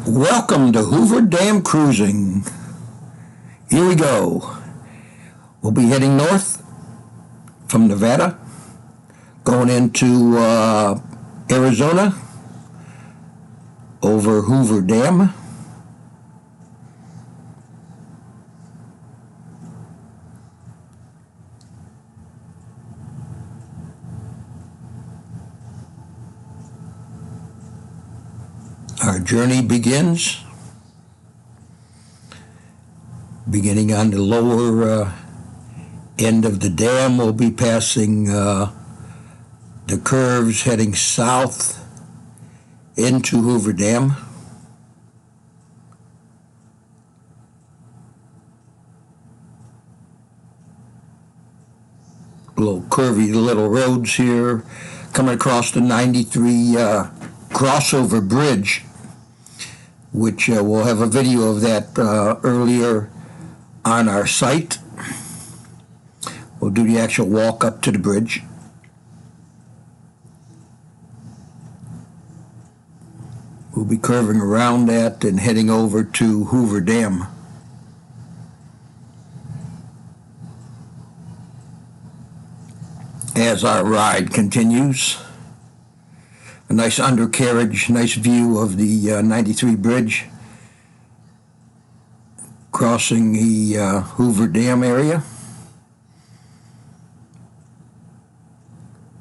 Welcome to Hoover Dam Cruising. Here we go. We'll be heading north from Nevada, going into Arizona, over Hoover Dam. Our journey begins beginning on the lower end of the dam. We'll be passing the curves heading south into Hoover Dam. Little curvy little roads here coming across the 93 crossover bridge, which we'll have a video of that earlier on our site. We'll do the actual walk up to the bridge. We'll be curving around that and heading over to Hoover Dam. As our ride continues, a nice undercarriage, nice view of the 93 bridge crossing the Hoover Dam area.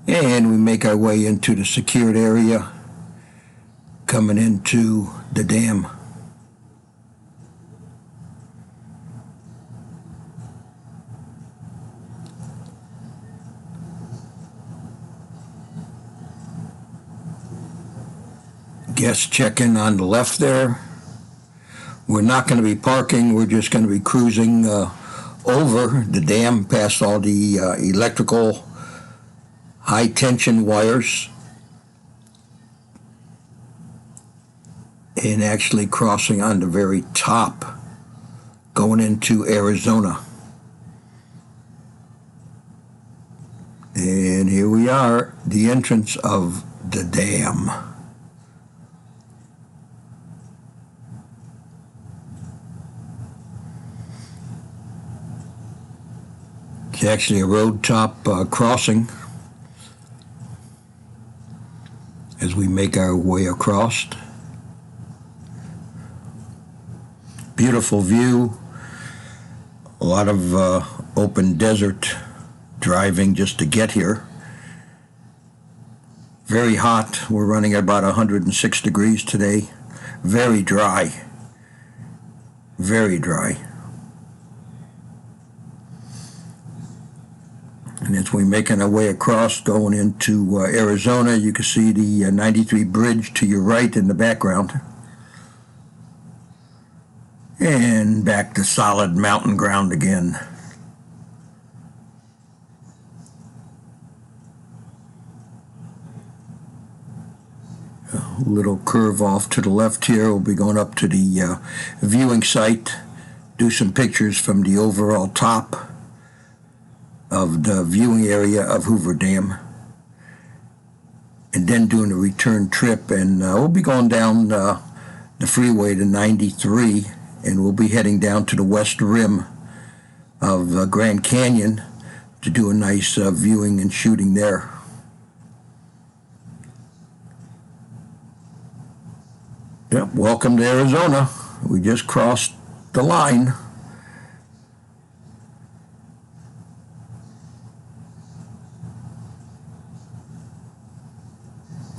And we make our way into the secured area coming into the dam. Guest check-in on the left there. We're not going to be parking. We're just going to be cruising over the dam past all the electrical high tension wires and actually crossing on the very top going into Arizona. And here we are, the entrance of the dam. It's actually a road top crossing as we make our way across. Beautiful view, a lot of open desert driving just to get here. Very hot, we're running at about 106 degrees today. Very dry, very dry. And as we're making our way across, going into Arizona, you can see the 93 bridge to your right in the background. And back to solid mountain ground again. A little curve off to the left here. We'll be going up to the viewing site, do some pictures from the overall top of the viewing area of Hoover Dam, and then doing a return trip. And we'll be going down the freeway to 93, and we'll be heading down to the west rim of Grand Canyon to do a nice viewing and shooting there. Yep, welcome to Arizona. We just crossed the line.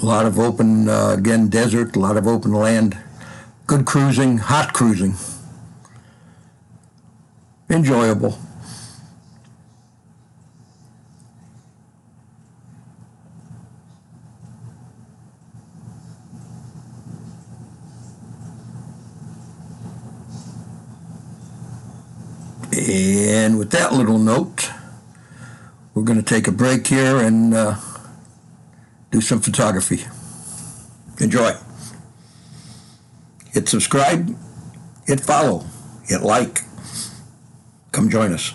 A lot of open, again, desert, a lot of open land. Good cruising, hot cruising. Enjoyable. And with that little note, we're going to take a break here and do some photography. Enjoy. Hit subscribe, hit follow, hit like. Come join us.